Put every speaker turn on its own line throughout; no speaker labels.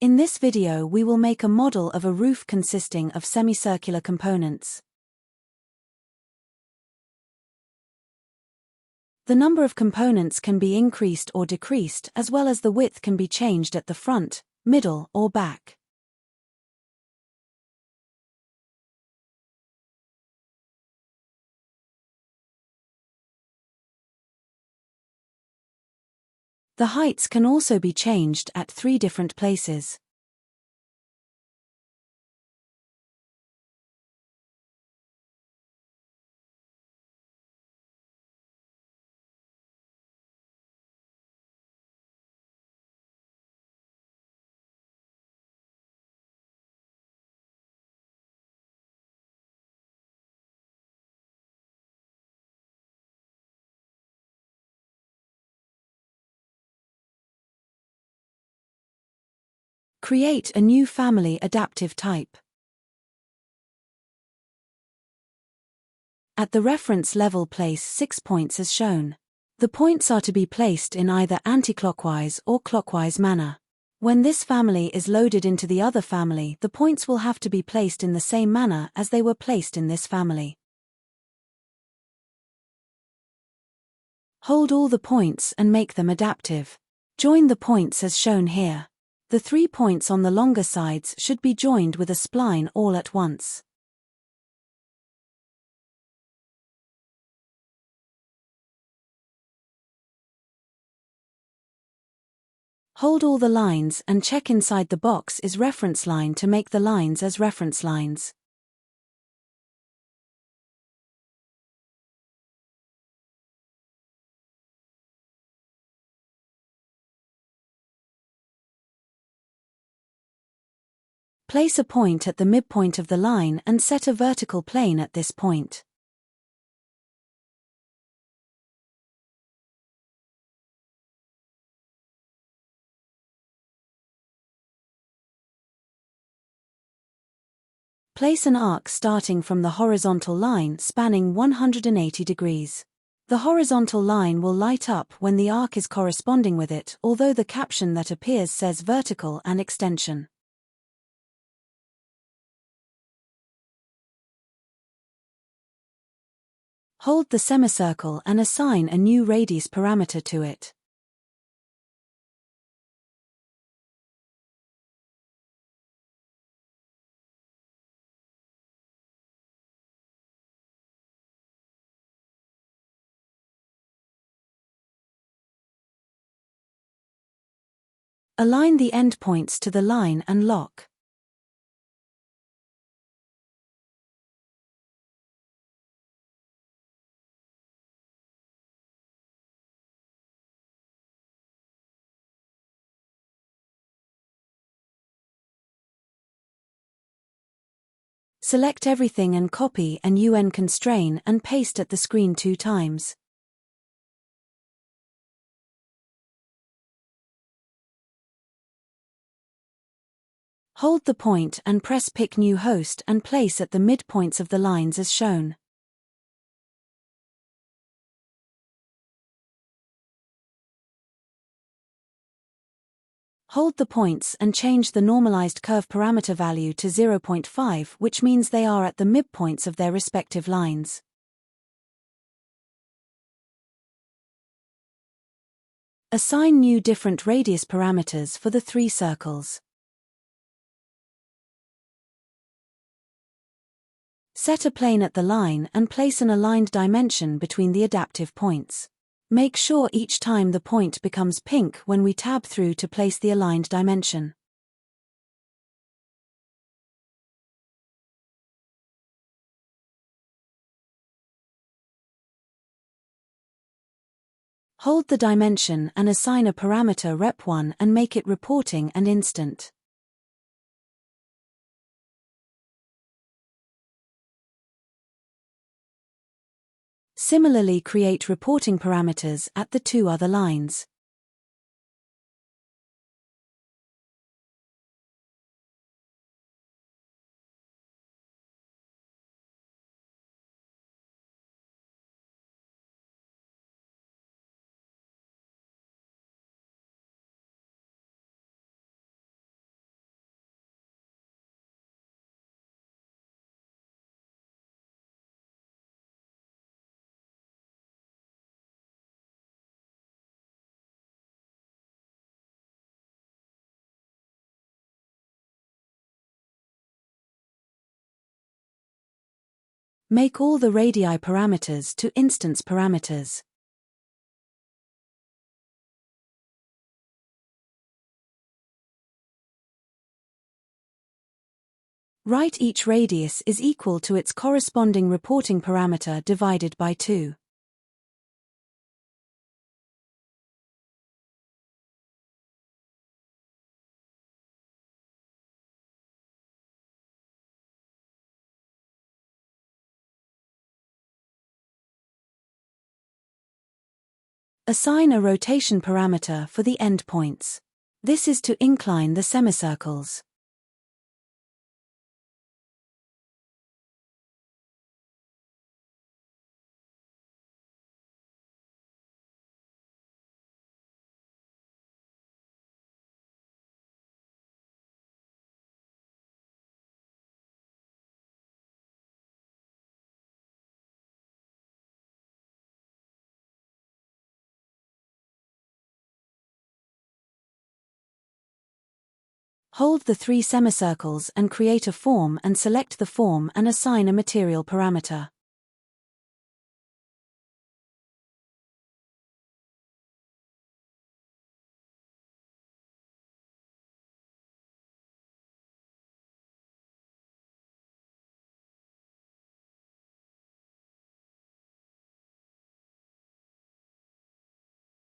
In this video we will make a model of a roof consisting of semicircular components. The number of components can be increased or decreased, as well as the width can be changed at the front, middle, or back. The heights can also be changed at 3 different places. Create a new family adaptive type. At the reference level, place 6 points as shown. The points are to be placed in either anticlockwise or clockwise manner. When this family is loaded into the other family, the points will have to be placed in the same manner as they were placed in this family. Hold all the points and make them adaptive. Join the points as shown here. The 3 points on the longer sides should be joined with a spline all at once. Hold all the lines and check inside the box is reference line to make the lines as reference lines. Place a point at the midpoint of the line and set a vertical plane at this point. Place an arc starting from the horizontal line spanning 180 degrees. The horizontal line will light up when the arc is corresponding with it, although the caption that appears says vertical and extension. Hold the semicircle and assign a new radius parameter to it. Align the endpoints to the line and lock. Select everything and copy and UN constrain and paste at the screen 2 times. Hold the point and press Pick New Host and place at the midpoints of the lines as shown. Hold the points and change the normalized curve parameter value to 0.5, which means they are at the midpoints of their respective lines. Assign new different radius parameters for the 3 circles. Set a plane at the line and place an aligned dimension between the adaptive points. Make sure each time the point becomes pink when we tab through to place the aligned dimension. Hold the dimension and assign a parameter rep1 and make it reporting and instant. Similarly, create reporting parameters at the 2 other lines. Make all the radii parameters to instance parameters. Write each radius is equal to its corresponding reporting parameter divided by 2. Assign a rotation parameter for the endpoints. This is to incline the semicircles. Hold the 3 semicircles and create a form and select the form and assign a material parameter.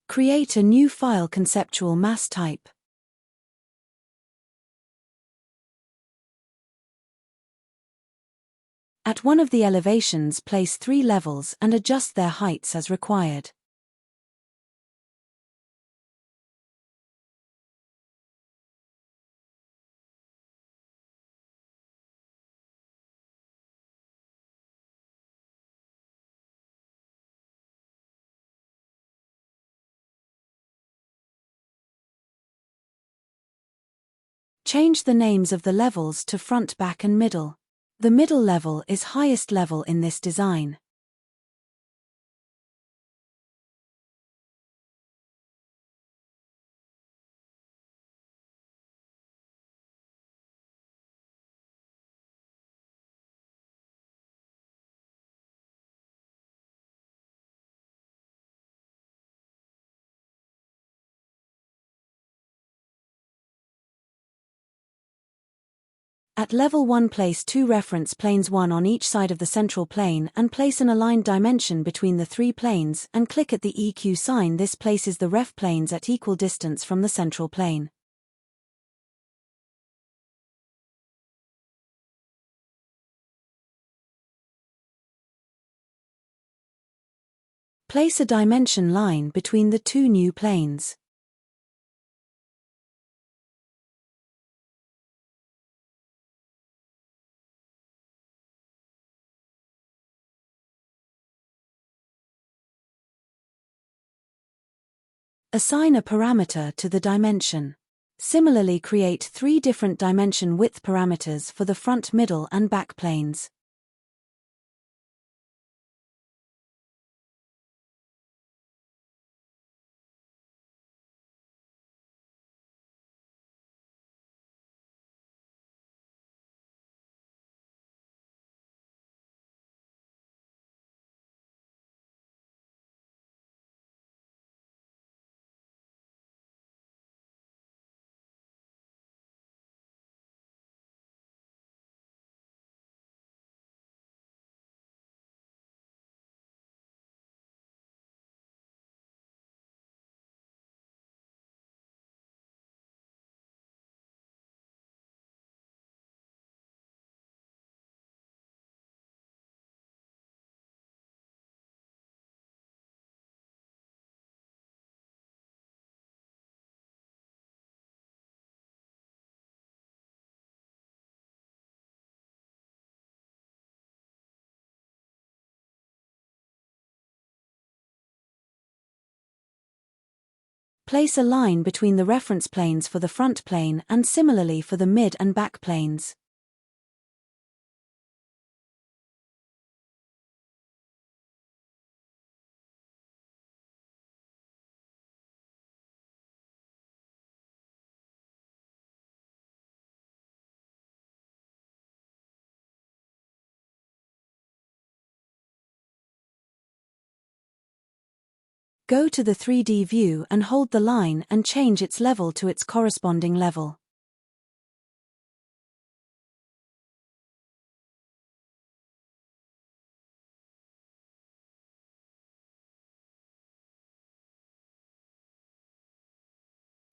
Create a new file conceptual mass type. At one of the elevations, place 3 levels and adjust their heights as required. Change the names of the levels to front, back and middle. The middle level is highest level in this design. At level 1, place 2 reference planes, one on each side of the central plane, and place an aligned dimension between the 3 planes and click at the EQ sign. This places the ref planes at equal distance from the central plane. Place a dimension line between the 2 new planes. Assign a parameter to the dimension. Similarly, create 3 different dimension width parameters for the front, middle, and back planes. Place a line between the reference planes for the front plane and similarly for the mid and back planes. Go to the 3D view and hold the line and change its level to its corresponding level.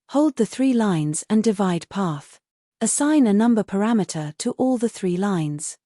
Hold the 3 lines and divide path. Assign a number parameter to all the 3 lines.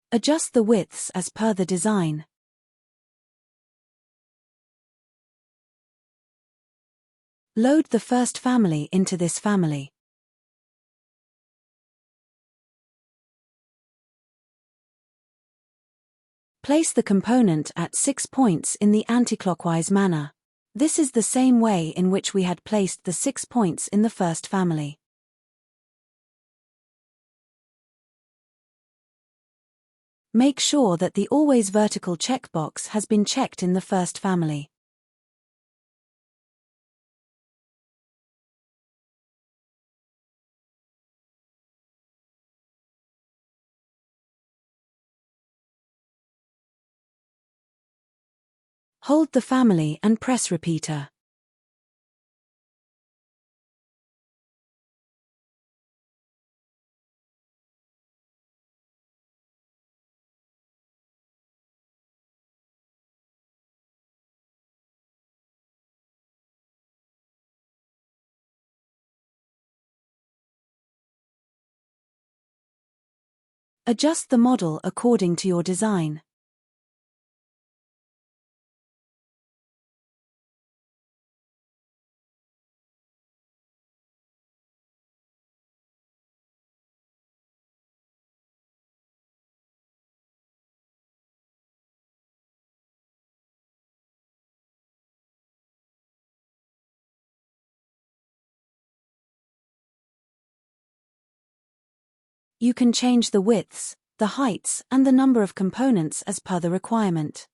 Adjust the widths as per the design. Load the first family into this family. Place the component at 6 points in the anticlockwise manner. This is the same way in which we had placed the 6 points in the first family. Make sure that the Always Vertical checkbox has been checked in the first family. Hold the family and press repeater. Adjust the model according to your design. You can change the widths, the heights, and the number of components as per the requirement.